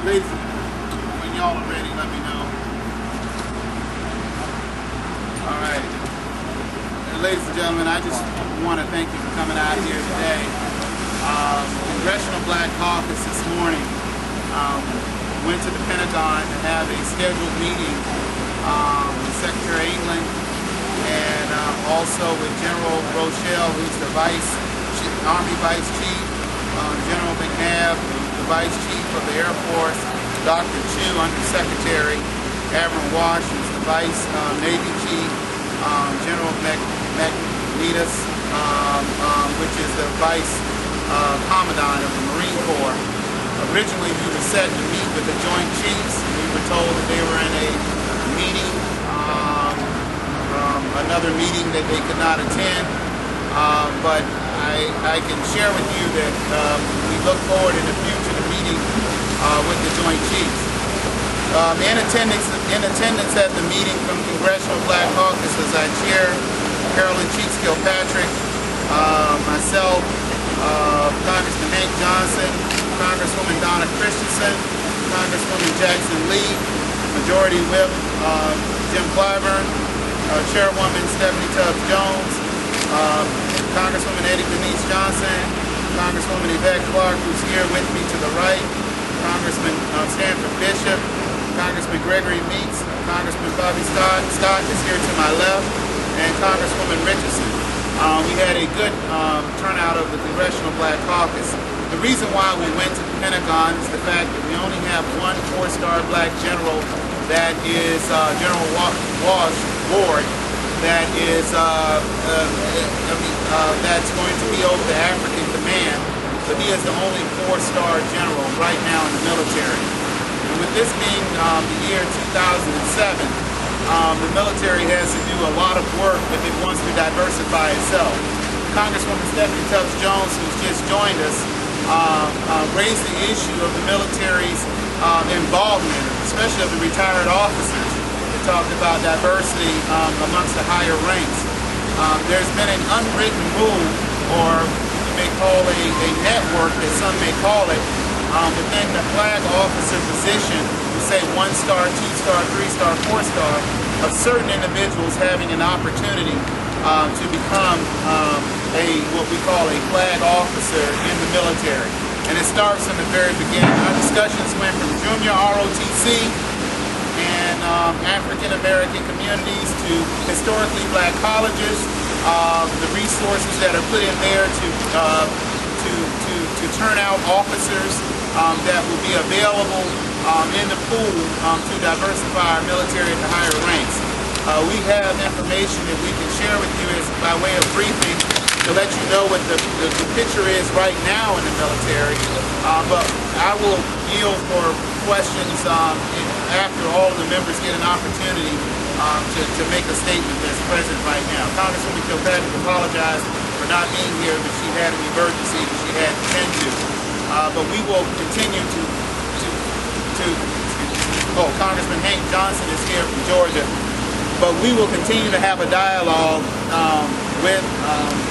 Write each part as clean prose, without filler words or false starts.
Ladies, when y'all are ready, let me know. All right. Ladies and gentlemen, I just want to thank you for coming out here today. Congressional Black Caucus this morning went to the Pentagon to have a scheduled meeting with Secretary England and also with General Rochelle, who's the Army Vice Chief, General McNabb, the Vice Chief of the Air Force, Dr. Chu, Undersecretary, Admiral Wash, who's the Vice Navy Chief, General McNeedus, which is the Vice Commandant of the Marine Corps. Originally, we were set to meet with the Joint Chiefs. We were told that they were in a meeting, another meeting that they could not attend. But I can share with you that we look forward in the future to meeting with the Joint Chiefs. In attendance at the meeting from Congressional Black Caucus as I chair, Carolyn Cheeks-Kilpatrick, myself, Congressman Hank Johnson, Congresswoman Donna Christensen, Congresswoman Jackson Lee, Majority Whip Jim Clyburn, Chairwoman Stephanie Tubbs Jones, Congresswoman Eddie Denise Johnson, Congresswoman Yvette Clark, who's here with me to the right, Congressman Stanford Bishop, Congressman Gregory Meeks, Congressman Bobby Scott is here to my left, and Congresswoman Richardson. We had a good turnout of the Congressional Black Caucus. The reason why we went to the Pentagon is the fact that we only have one 4-star black general, that is General Wash Ward, that is that's going to be over the African Command. So he is the only 4-star general right now in the military. And with this being the year 2007, the military has to do a lot of work if it wants to diversify itself. Congresswoman Stephanie Tubbs Jones, who's just joined us, raised the issue of the military's involvement, especially of the retired officers. They talked about diversity amongst the higher ranks. There's been an unwritten rule, or you may call a network, as some may call it, within the flag officer position, we say 1-star, 2-star, 3-star, 4-star, of certain individuals having an opportunity to become what we call a flag officer in the military. And it starts in the very beginning. Our discussions went from junior ROTC and African American communities to historically black colleges, the resources that are put in there to turn out officers that will be available in the pool to diversify our military at the higher ranks. We have information that we can share with you as by way of briefing to let you know what the picture is right now in the military. But I will yield for questions after all of the members get an opportunity to make a statement that's present right now. Congresswoman Kilpatrick apologized for not being here, but she had an emergency that she had to tend to. But we will continue Congressman Hank Johnson is here from Georgia. But we will continue to have a dialogue with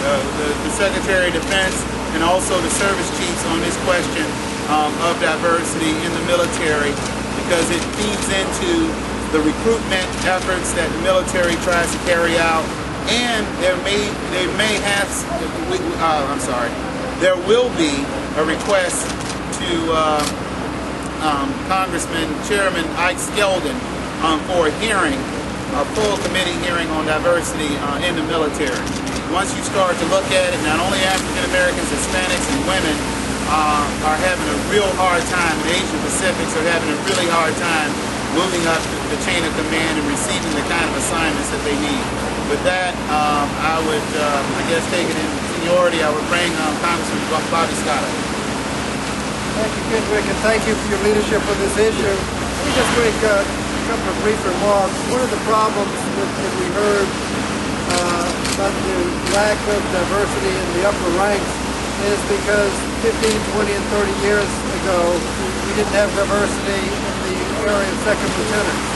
the Secretary of Defense and also the service chiefs on this question of diversity in the military, because it feeds into the recruitment efforts that the military tries to carry out, and there will be a request to Congressman Chairman Ike Skeldon for a hearing, a full committee hearing on diversity in the military. Once you start to look at it, not only African Americans, Hispanics, and women are having a real hard time, the Asian Pacifics are having a really hard time moving up the chain of command and receiving the kind of assignments that they need. With that, I would, I guess, take it in seniority, I would bring Congressman Bobby Scott up. Thank you, Kendrick, and thank you for your leadership on this issue. Let me just make a couple of brief remarks. One of the problems that we heard about the lack of diversity in the upper ranks is because 15, 20, and 30 years ago, we didn't have diversity in the area of second lieutenants.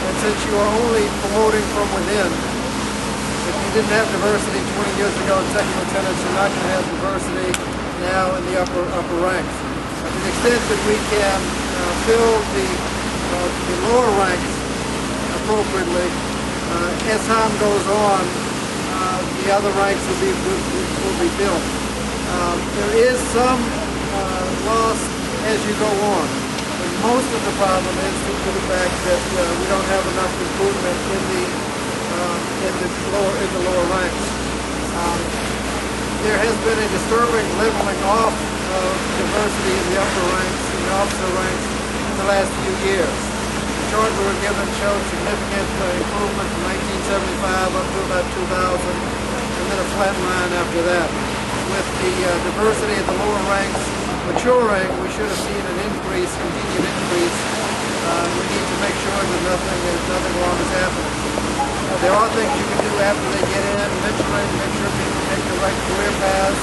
And since you are only promoting from within, if you didn't have diversity 20 years ago in second lieutenants, you're not going to have diversity now in the upper ranks. To the extent that we can fill the lower ranks appropriately. As time goes on, the other ranks will be filled. There is some loss as you go on. But most of the problem is due to the fact that we don't have enough recruitment in the lower ranks. There has been a disturbing leveling off of diversity in the upper ranks, in the officer ranks, in the last few years. The chart we were given showed significant improvement from 1975 up to about 2000, and then a flat line after that. With the diversity of the lower ranks maturing, we should have seen an increase, continued increase. We need to make sure that nothing wrong is happening. There are things you can do after they get in, eventually, to make sure people take the right career paths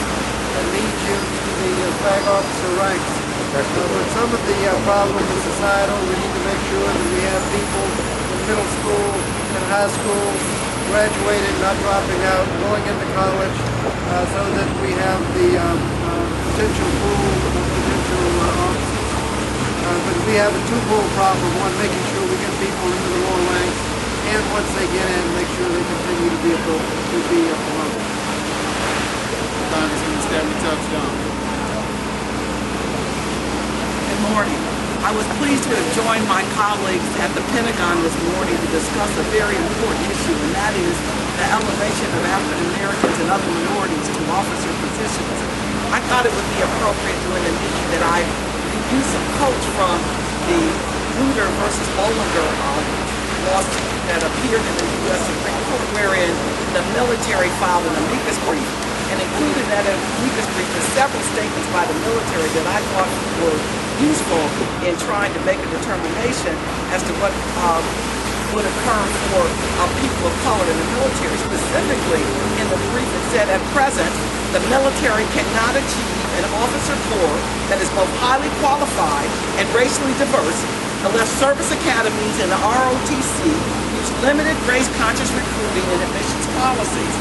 that lead you to the flag officer ranks. But some of the problems in societal, we need to make sure that we have people in middle school and high school graduating, not dropping out, going into college, so that we have the potential pool of potential officers. But we have a twofold problem. One, making sure we get people into the lower ranks, and once they get in, make sure they continue to be promoted. Congressman Stephanie Touchdown. Good morning. I was pleased to have joined my colleagues at the Pentagon this morning to discuss a very important issue, and that is the elevation of African Americans and other minorities to officer positions. I thought it would be appropriate during the meeting that I use some quotes from the Luder versus Bollinger lawsuit that appeared in the U.S. Supreme Court, wherein the military filed an amicus brief, and included that amicus brief is several statements by the military that I thought were useful in trying to make a determination as to what would occur for people of color in the military. Specifically, in the brief it said, at present, the military cannot achieve an officer corps that is both highly qualified and racially diverse unless service academies and the ROTC use limited race-conscious recruiting and admissions policies.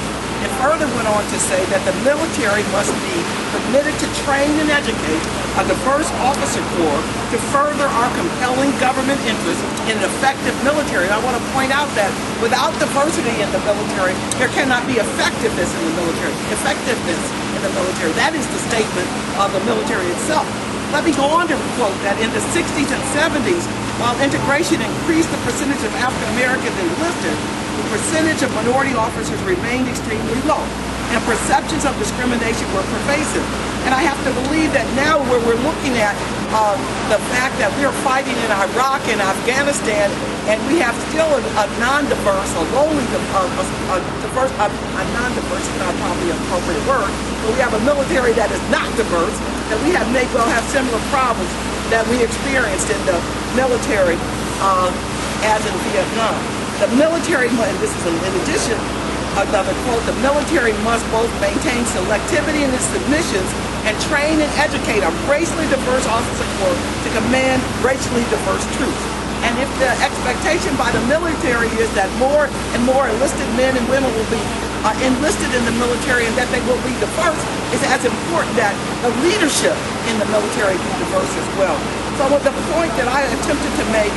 It further went on to say that the military must be permitted to train and educate a diverse officer corps to further our compelling government interest in an effective military. And I want to point out that without diversity in the military, there cannot be effectiveness in the military. That is the statement of the military itself. Let me go on to quote that in the 60s and 70s, while integration increased the percentage of African Americans enlisted, the percentage of minority officers remained extremely low, and perceptions of discrimination were pervasive. And I have to believe that now where we're looking at the fact that we're fighting in Iraq and Afghanistan, and we have still a non-diverse, a lowly diverse, non-diverse is not probably an appropriate word, but we have a military that is not diverse, that we may well have similar problems that we experienced in the military as in Vietnam. The military, and this is in addition, another quote, the military must both maintain selectivity in its submissions and train and educate a racially diverse officer corps to command racially diverse troops. And if the expectation by the military is that more and more enlisted men and women will be enlisted in the military and that they will be diverse, it's as important that the leadership in the military be diverse as well. So the point that I attempted to make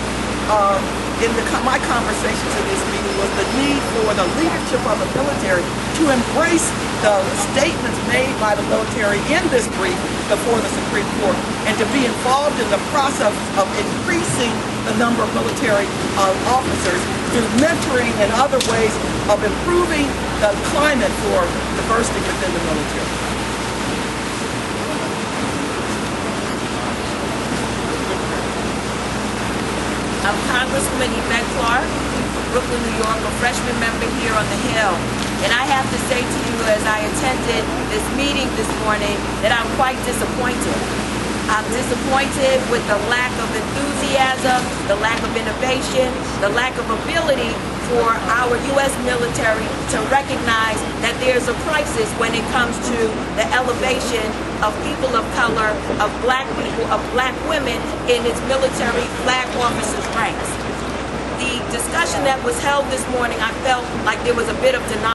in my conversations in this meeting was the need for the leadership of the military to embrace the statements made by the military in this brief before the Supreme Court, and to be involved in the process of increasing the number of military officers through mentoring and other ways of improving the climate for diversity within the military. I'm Congresswoman Yvette Clark from Brooklyn, New York, a freshman member here on the Hill. And I have to say to you, as I attended this meeting this morning, that I'm quite disappointed. I'm disappointed with the lack of enthusiasm, the lack of innovation, the lack of ability for our U.S. military to recognize that there's a crisis when it comes to the elevation of people of color, of black people, of black women in its military flag officers' ranks. The discussion that was held this morning, I felt like there was a bit of denial.